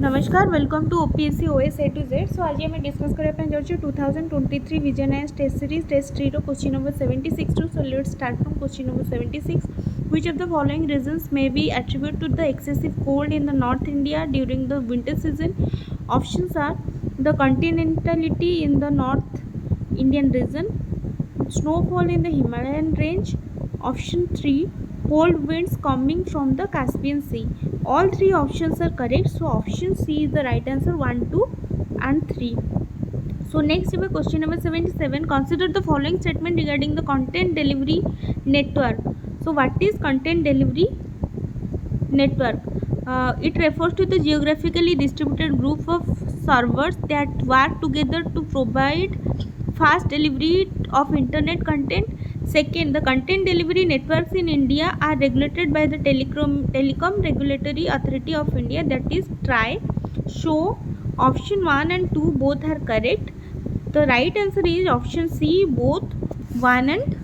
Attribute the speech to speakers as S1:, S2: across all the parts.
S1: नमस्कार welcome to OPSC OS A to Z. So आज आम डिस्कस करने जाऊँ 2023 vision and test series test 3 रो question number 76 two. So let's start from question number 76। Which of the following reasons may be attributed to the excessive cold in the North India during the winter season? Options are the continentality in the North Indian region, snowfall in the Himalayan range. Option 3, cold winds coming from the Caspian Sea. All three options are correct. So option C is the right answer, 1, 2 and 3. So next we have question number 77. Consider the following statement regarding the content delivery network. So what is content delivery network? It refers to the geographically distributed group of servers that work together to provide fast delivery of internet content. Second, the content delivery networks in India are regulated by the Telecom Regulatory Authority of India, that is TRAI. So option 1 and 2 both are correct. The right answer is option C, both 1 and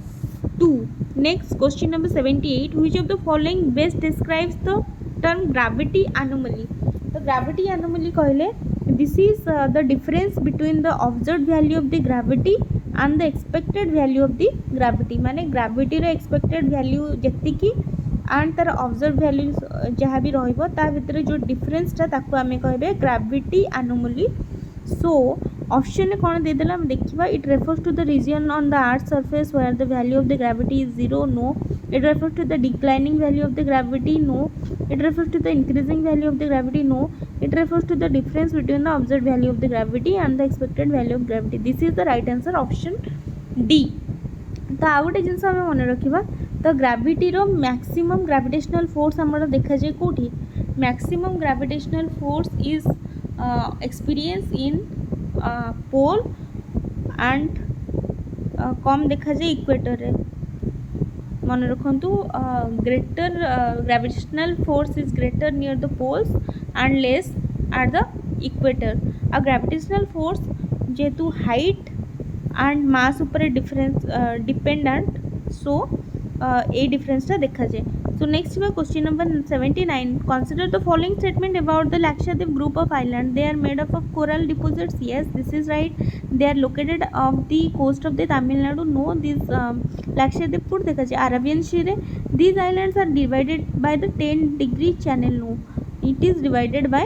S1: 2. Next, question number 78. Which of the following best describes the term gravity anomaly? The gravity anomaly कहले this is the difference between the observed value of the gravity and the expected value of the gravity. माने gravity रो expected value जेतिकी and तार observed value जहाँ भी रहिबो ता भितर जो difference टा ताको आमे कहबे gravity anomaly. So ऑप्शन ने कौन दे देला हम देखिबा. It refers to the region on the earth surface where the value of the gravity is 0. No. It refers to the declining value of the gravity. No. It refers to the increasing value of the gravity. No. It refers to the difference between the observed value of the gravity and the expected value of gravity. This is the right answer, option D. तो आउ गोटे जिनस आम मन रखा, तो ग्राविटीर maximum gravitational force आमर देखा जाए कौटी. Maximum gravitational force is experience in pole and कम देखा जाए इक्वेटर रे. मन रखु greater gravitational force is greater near the poles and less at the equator. आ ग्रेविटेशनल फोर्स जेहेतु हाइट एंड मास ऊपर डिफरेंस डिपेंडेंट. सो ए डिफरेंसटा देखा जाए. So next we have question number 79. Consider the following statement about the Lakshadweep group of islands. They are made up of coral deposits. Yes, this is right. They are located off the coast of the Tamil Nadu. No, this Lakshadweep put dekha jaye Arabian Sea re. These islands are divided by the 10-degree channel. No, it is divided by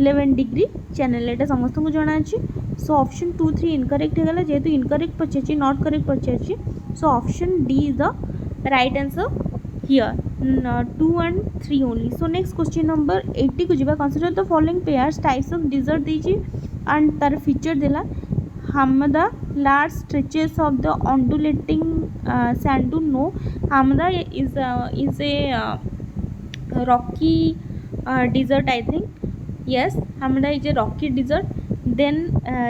S1: 11-degree channel. एटा समस्त को जाना अछि. So option 2, 3 incorrect है गला. जेहेतु incorrect पछेछि, not correct पछेछि. So option D is the right answer here. 2 and 3 only. So next question number 80 को जिबा. Consider the following pairs types of desert देछि and तार feature देला. Hamada, large stretches of the undulating sand dune. No, Hamada is a rocky desert, I think. Yes, Hamada is a rocky desert. Then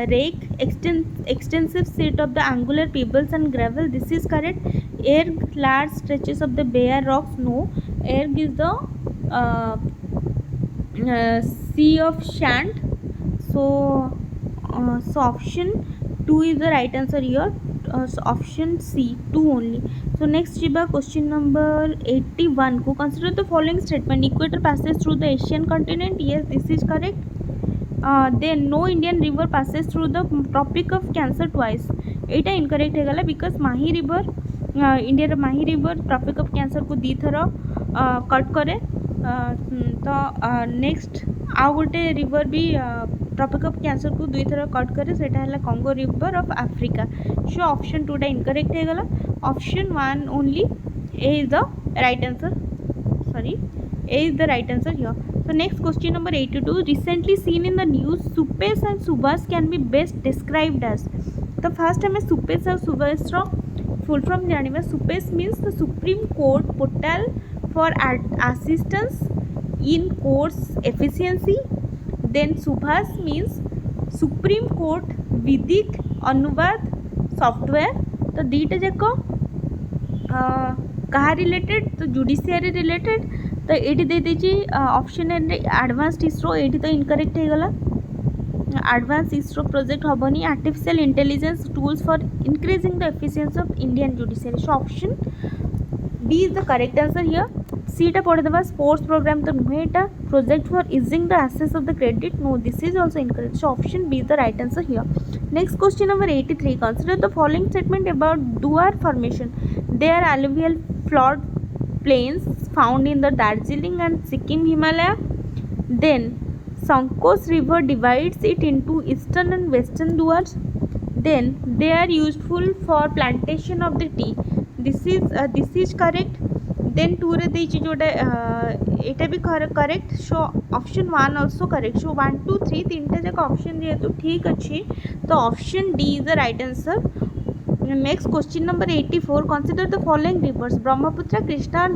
S1: rake, extensive set of the angular pebbles and gravel. This is correct. Erg, large stretches of the bare rocks. No, Erg is the sea of sand. So option 2 is the right answer here. So option C, 2 only. So next jiba question number 81 को. Consider the following statement. Equator passes through the Asian continent. Yes, this is correct. Then no Indian river passes through the Tropic of Cancer twice. एटा incorrect है गला because Mahi river India Mahi river tropic of Cancer को दी थर cut करे. तो next आउ गोटे रिवर भी ट्रॉपिक ऑफ कैंसर को दुई थर कट करे, सेटा है Congo river of Africa. So option 2 टा इनकरेक्ट है गला. Option 1 only A is the right answer. Sorry, A is the right answer here. So next question number 82. Recently seen in the news, Supesh and Subhash can be best described as. The first time Supesh and Subhash ro full form जानिबा. Supesh means the Supreme Court portal for assistance in courts efficiency. Then Subhash means Supreme Court विधिक अनुवाद software. तो दीटा जाक कहा related, तो judiciary related. तो ये दे दीजिए option advanced ISRO. ये तो इनकरेक्ट है गला. एडवांस इसरो प्रोजेक्ट हेनी. Artificial intelligence tools for increasing the efficiency of Indian judiciary. So option B is the correct answer here. सीटा पढ़ेदेवा स्पोर्ट्स प्रोग्राम तो नुहे एटा project for easing the access of the credit no this is also incorrect so option B is the right answer here next question number 83 consider the following statement about Duar formation they are alluvial flood plains found in the Darjeeling and Sikkim Himalaya then Sankos river divides it into eastern and western duars then they are useful for plantation of the tea this is correct then 2 रे देछि जोटा एटा भी correct so option 1 also correct so 1 2 3 तीनटा जक option जेहेतु ठीक अच्छी तो option D is the right answer next question number 84 consider the following rivers Brahmaputra Krishna और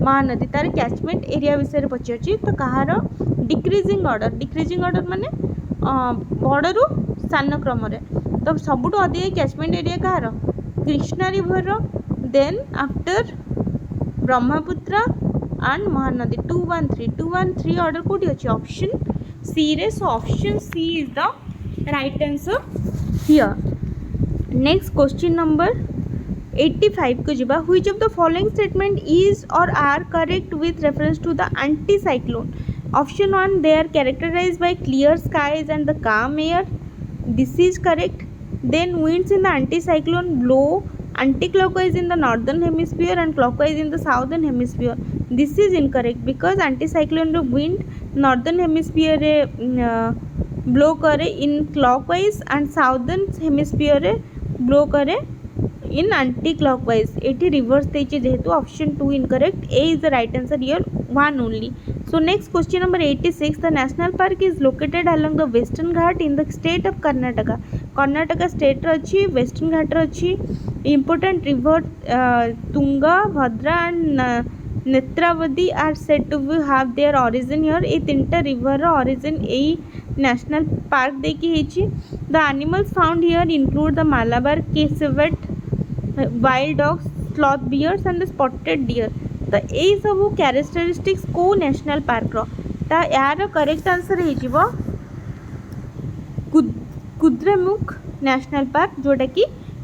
S1: महानदी तार कैचमेंट एरिया विषय पचार तो कहार डिक्रीजिंग ऑर्डर माने बड़रू सान क्रम तो सबुठ अधिक कैचमेंट एरिया कहार Krishna river then after Brahmaputra and Mahanadi 213 order कोठी अछि ऑप्शन सी रे so option C is the right answer here next question number 85 को जिबा which of the following statement is or are correct with reference to the anti cyclone option 1 they are characterized by clear skies and the calm air this is correct then winds in the anticyclone blow anti-clockwise in the northern hemisphere and clockwise in the southern hemisphere this is incorrect because anticyclone wind northern hemisphere रे blow करे in clockwise and southern hemisphere रे blow करे in anti-clockwise eighty reverse देछि जेहेतु option 2 incorrect A is the right answer here one only so next question number 86 the national park is located along the western ghat in the state of Karnataka state अच्छी Western Ghat अच्छी important river Tunga, Bhadra and Netravati are set to have their origin here ए तीनटा river origin ए national park देखी the animals found here include the Malabar cassowet wild dogs sloth bears and the spotted deer तो यही सब characteristics को national park रो ता यार correct answer है कुद्रेमुख नेशनल पार्क जोटा कि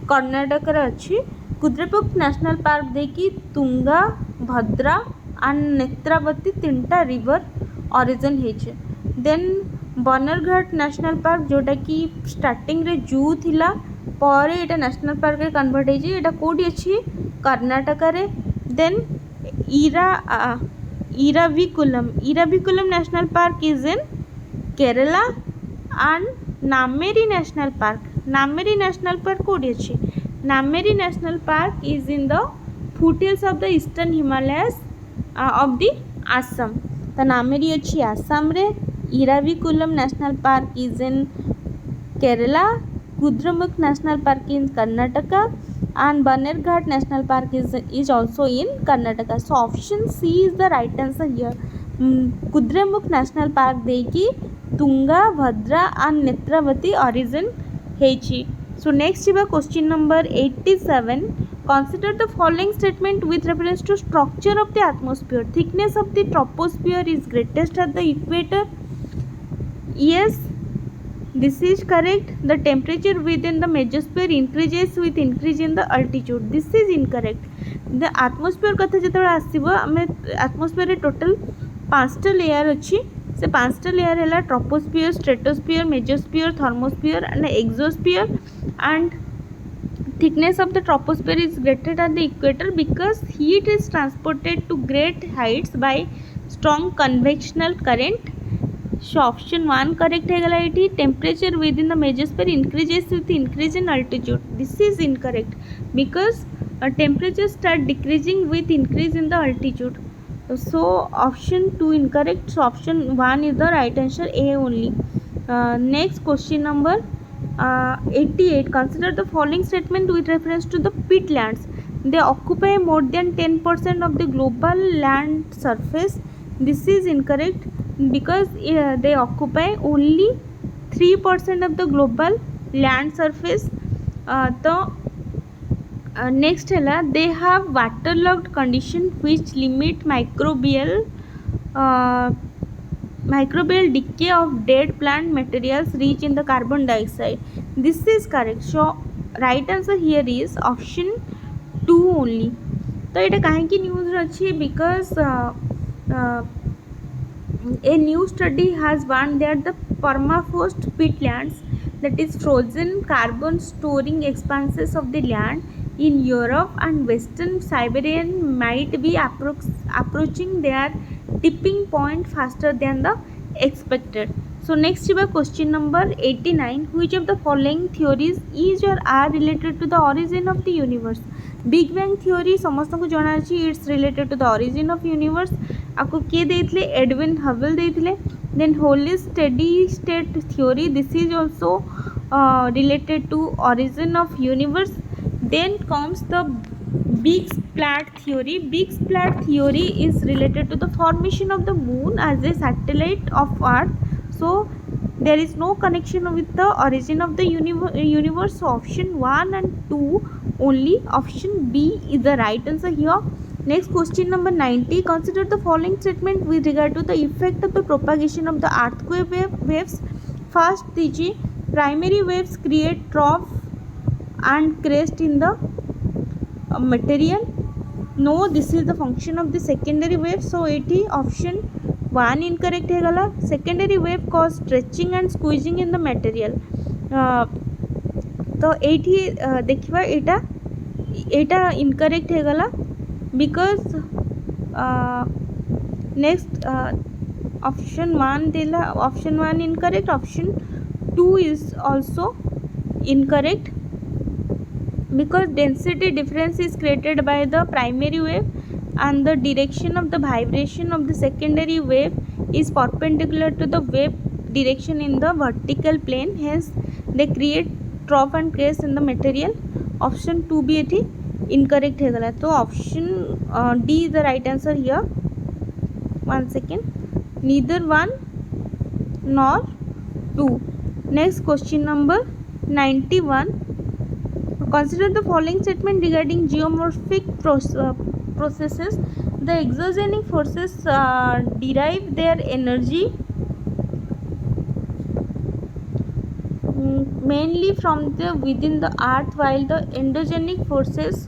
S1: कर्नाटक अच्छी कुद्रेमुख नेशनल पार्क देखी तुंगा भद्रा एंड नेत्रावती तीनटा रिवर ऑरिजिन है देन बनरघाट नेशनल पार्क जोटा कि स्टार्टिंग रे जू थिला पर एटा नेशनल पार्क रे कन्वर्ट है एटा कोडी अच्छी कर्नाटक रे then Eravikulam National Park is in Kerala and Nameri National Park कोडी अच्छी Nameri National Park is in the foothills of the eastern Himalayas of the Assam तो नामेरी अच्छी आसाम रे Eravikulam National Park is in Kerala Kudremukh National Park in Karnataka and Bannerghat National Park is also in Karnataka so option C is the right answer here Kudremukh National Park देखी Tunga, Bhadra and Netravati origin ହେଇଛି so next ଯିବା question number 87 consider the following statement with reference to structure of the atmosphere thickness of the troposphere is greatest at the equator yes this is correct the temperature within the mesosphere increases with increase in the altitude this is incorrect the atmosphere कथा जतबे आसीबो हमें atmosphere रे total 5टा layer अछि से 5टा layer हैला troposphere stratosphere mesosphere thermosphere and exosphere and thickness of the troposphere is greater at the equator because heat is transported to great heights by strong convectional current so option 1 correct है ये temperature within the mesosphere increases with increase in altitude this is incorrect because temperature start decreasing with increase in the altitude so option 2 incorrect so option 1 is the right answer A only next question number 88 consider the following statement with reference to the peatlands they occupy more than 10% of the global land surface this is incorrect because they occupy only 3% of the global land surface तो next है they have waterlogged condition which limit microbial decay of dead plant materials rich in the carbon dioxide this is correct so right answer here is option 2 only तो ये कहीं news अच्छी because a new study has found that the permafrost peatlands, that is frozen carbon storing expanses of the land in Europe and western Siberia, might be approaching their tipping point faster than the expected. So next is question number 89. Which of the following theories is or are related to the origin of the universe? Big Bang theory समस्त को जाना चाहिए, it's related to the origin of universe. आपको किए देते Edwin Hubble देते. Then Hoyle steady state theory, this is also related to origin of universe. Then comes the big splat theory. Big splat theory is related to the formation of the moon as a satellite of earth. So there is no connection with the origin of the universe. So option 1 and 2 only. Option B is the right answer here. Next question number 90. Consider the following statement with regard to the effect of the propagation of the earthquake waves. First दीजिए, primary waves create trough and crest in the material. No, this is the function of the secondary wave. So it is option 1 incorrect है गला. Secondary wave cause stretching and squeezing in the material. तो ये देखिए एटा incorrect है गला because next option 1 देला, option 1 incorrect, option 2 is also incorrect because density difference is created by the primary wave and the direction of the vibration of the secondary wave is perpendicular to the wave direction in the vertical plane, hence they create trough and crest in the material. Option 2 भी ये incorrect है गला. तो option D is the right answer here. One second, neither 1 nor 2. Next question number 91. Consider the following statement regarding geomorphic processes. The exogenic forces derive their energy mainly from the within the earth, while the endogenic forces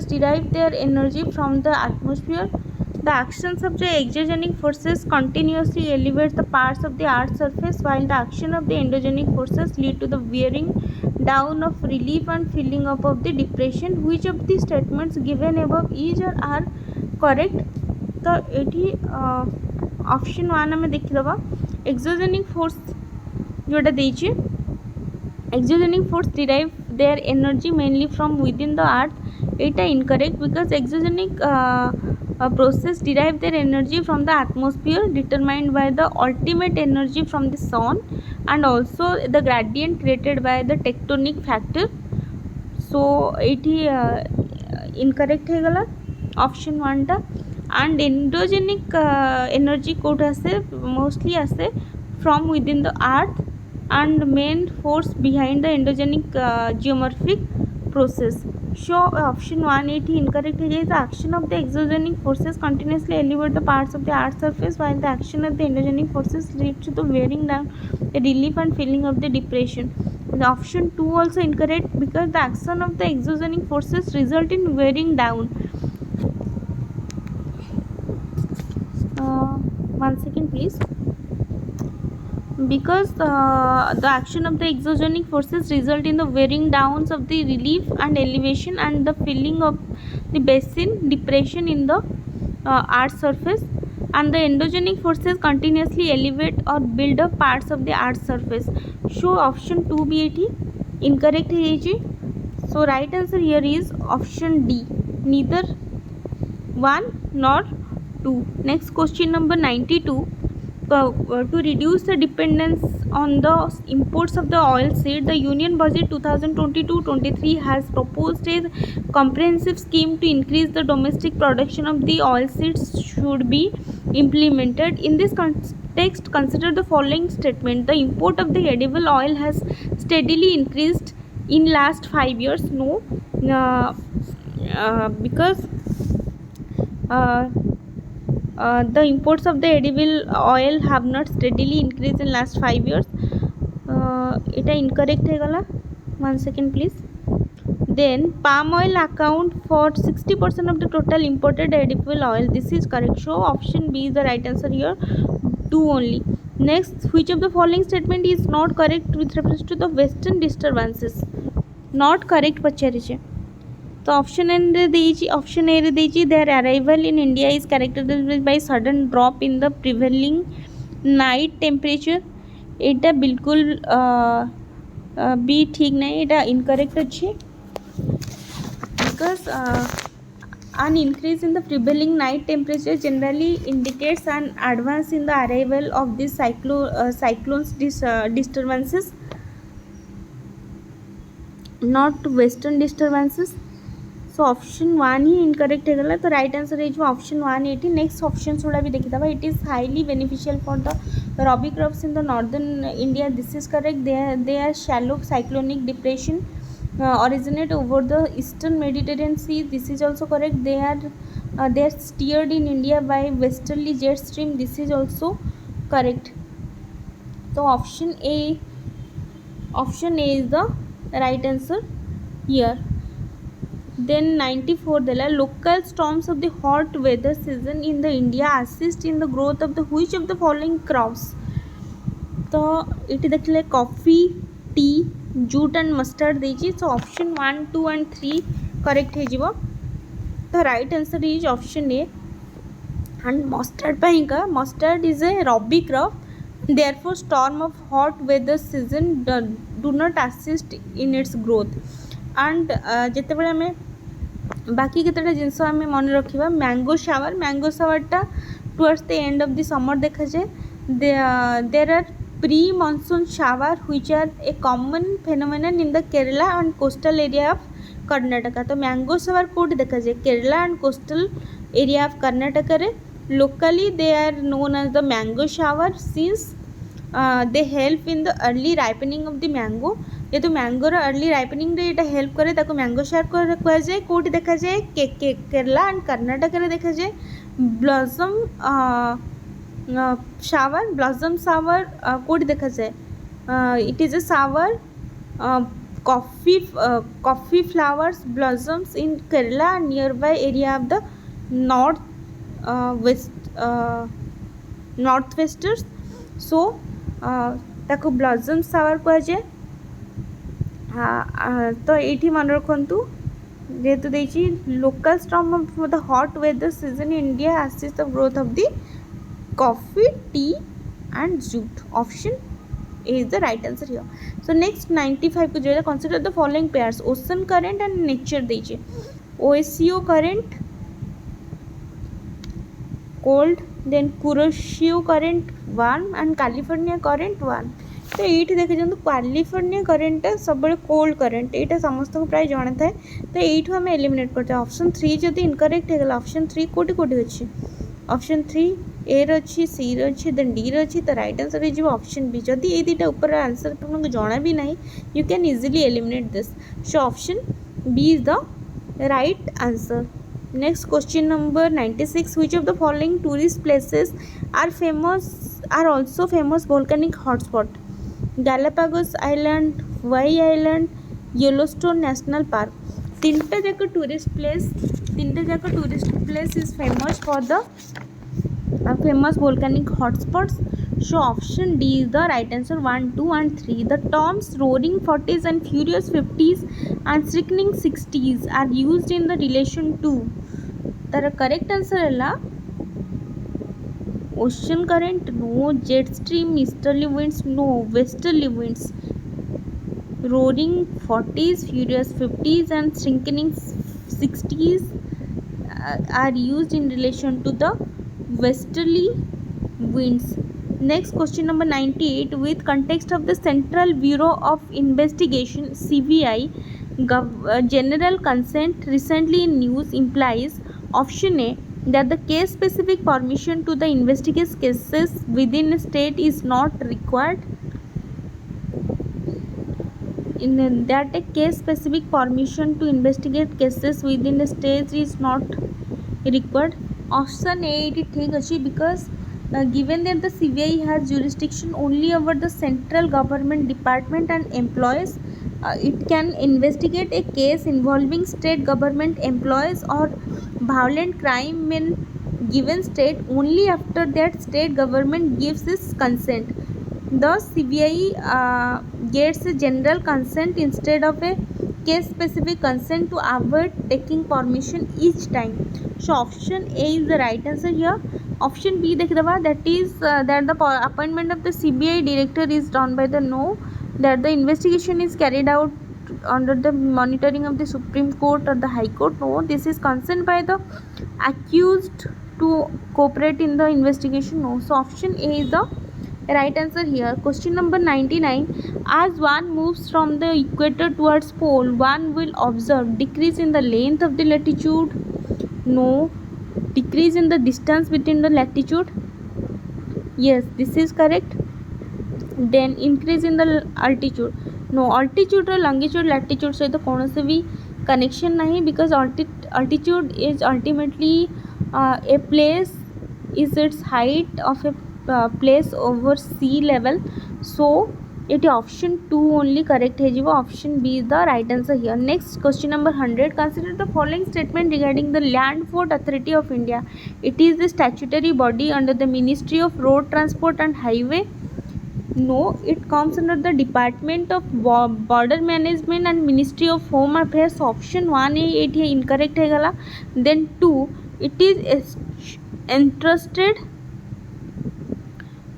S1: derive their energy from the atmosphere. The actions of the exogenic forces continuously elevate the parts of the earth's surface, while the action of the endogenic forces lead to the wearing down of relief and filling up of the depression. Which of the statements given above is or are correct? तो ये option 1 आम देखीदबा. Exogenic force जोटा देइछे, exogenic force derive their energy mainly from within the earth. एटा incorrect because exogenic process derive their energy from the atmosphere determined by the ultimate energy from the sun and also the gradient created by the tectonic factor. So it incorrect है गला option 1 टा. and endogenic energy coat आसे mostly आसे from within the earth and main force behind the endogenic geomorphic process. So option 1 it incorrect है. The action of the exogenic forces continuously elevate the parts of the earth's surface, while the action of the endogenic forces leads to the wearing down, the relief and filling of the depression. The option 2 also incorrect because the action of the exogenic forces result in wearing down. One second please. Because the action of the exogenic forces result in the wearing downs of the relief and elevation and the filling of the basin depression in the earth's surface, and the endogenic forces continuously elevate or build up parts of the earth's surface. So option 2 भी एठी incorrect है. So right answer here is option D, neither 1 nor 2. Next question number 92. To reduce the dependence on the imports of the oil seed, the Union Budget 2022-23 has proposed a comprehensive scheme to increase the domestic production of the oil seeds should be implemented. In this context, consider the following statement. The import of the edible oil has steadily increased in last 5 years. No, because the imports of the edible oil have not steadily increased in last 5 years. It incorrect है गला. One second please. Then palm oil account for 60% of the total imported edible oil. This is correct. So option B is the right answer here. 2 only. Next, which of the following statement is not correct with reference to the western disturbances? Not correct पचारिछे. तो option A रे देइछि their arrival in India is characterized by sudden drop in the prevailing night temperature. एटा बिल्कुल B ठीक नहीं, एटा incorrect अच्छे because an increase in the prevailing night temperature generally indicates an advance in the arrival of these cyclones disturbances, not western disturbances. So option 1 he incorrect है, तो right answer है जो option 1 eighty. Next option थोड़ा भी देखी था. It is highly beneficial for the rabi crops in the northern India. This is correct. They are shallow cyclonic depression originate over the eastern Mediterranean Sea. This is also correct. They are steered in India by westerly jet stream. This is also correct. So option A is the right answer here. Then 94 देला local storms of the hot weather season in the India assist in the growth of the which of the following crops? तो it देखले coffee, tea, jute and mustard देछि. So option 1 2 and 3 correct हे जिवो. तो right answer is option A. And mustard is a rabi crop. Therefore storm of hot weather season do not assist in its growth. And जितेबाला आम बाकी केतटा जिनस आम मन रखा मैंगो सावरटा towards the end of the summer देखा जाए. There are pre-monsoon shower which are a common phenomenon in the Kerala and coastal area of Karnataka. तो मैंगो shower कोड देखा जाए Kerala and coastal area of Karnataka रे. Locally they are known as the mango shower since they help in the early ripening of the mango. ये तो मैंगोर early ripening रे एटा help करे ताको mango shower कह जाए. कोड देखा जाए केरला एंड कर्नाटका रे देखा जाए ब्लॉसम शावर. ब्लॉसम शावर कोड देखा जाए it is a shower coffee flowers blossoms in Kerala near by area of the north westers. So ताको ब्लॉसम शावर कह जाए. तो ये मन रखु जेहेतु देखिए local storm of the hot weather season in India assist the growth of the coffee, tea and jute. Option A is the right answer here. So next 95 को जो है consider the following pairs: ocean current and nature दीजिए. OSCO current cold, then Kuroshio current 1 and California current 1. तो ये देखे जो California current सब cold current यहाँ समस्त को प्राय जाना थाए. तो ये आम एलिमिनेट करते हैं. ऑप्शन 3 जब इनकरेक्ट होगा ऑप्शन 3 कोटी कोटी अच्छी. ऑप्शन 3 ए रही, सी रही, देन डी रही. तो राइट आंसर हो ऑप्शन बी. जदि ये दुटा ऊपर आंसर तुमको जाना भी ना you can easily eliminate this. So option B is the right answer. Next question number 96. Which of the following tourist places are also famous volcanic hotspot? Galapagos Island, Hawaii Island, Yellowstone National Park. तीनटा जाक tourist place is famous for the famous volcanic hotspots. So option D is the right answer. 1, 2 and 3. The terms roaring 40s and furious 50s and sickening 60s are used in the relation to. तार correct answer है ocean current no, jet stream easterly winds no, westerly winds. roaring 40s, furious 50s and shrinking 60s are used in relation to the westerly winds. Next question number 98. With context of the Central Bureau of Investigation CBI general consent recently in news implies option A that the case specific permission to the investigate cases within a state is not required. In that a case specific permission to investigate cases within the state is not required. Option A it is ठीक अच्छी because given that the CBI has jurisdiction only over the central government department and employees it can investigate a case involving state government employees or violent crime in given state only after that state government gives its consent. Thus, CBI gets a general consent instead of a case-specific consent to avoid taking permission each time. So, option A is the right answer here. Option B, that is that the appointment of the CBI director is done by the no, that the investigation is carried out under the monitoring of the Supreme Court or the High Court. No, this is consent by the accused to cooperate in the investigation. No, so option A is the right answer here. Question number 99. As one moves from the equator towards pole, one will observe decrease in the length of the latitude. No. Decrease in the distance between the latitude. Yes, this is correct. Then increase in the altitude. No, altitude or longitude latitude सहित कौन भी connection नहीं, because altitude is ultimately a place is its height of a place over sea level. So it option 2 only correct है जी, वो option B is the right answer here. Next question number 100. Consider the following statement regarding the Land Port Authority of India. It is the statutory body under the Ministry of Road Transport and Highway. No, it comes under the Department of Border Management and Ministry of Home Affairs. Option 1 it here incorrect है गला. Then 2, it is entrusted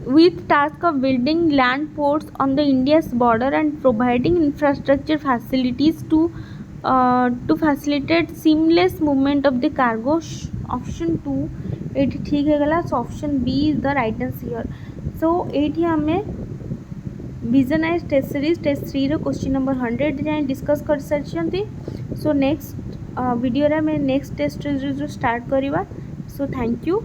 S1: with task of building land ports on the India's border and providing infrastructure facilities to facilitate seamless movement of the cargo. Option 2 it ठीक है गला. So option B is the right answer here. So एठी हमें विजनाइज test series test 3 रो question number 100 जाए discuss कर सारी. So next video रे मैं नेक्स्ट टेस्ट सीरीज स्टार्ट करवा. So thank you.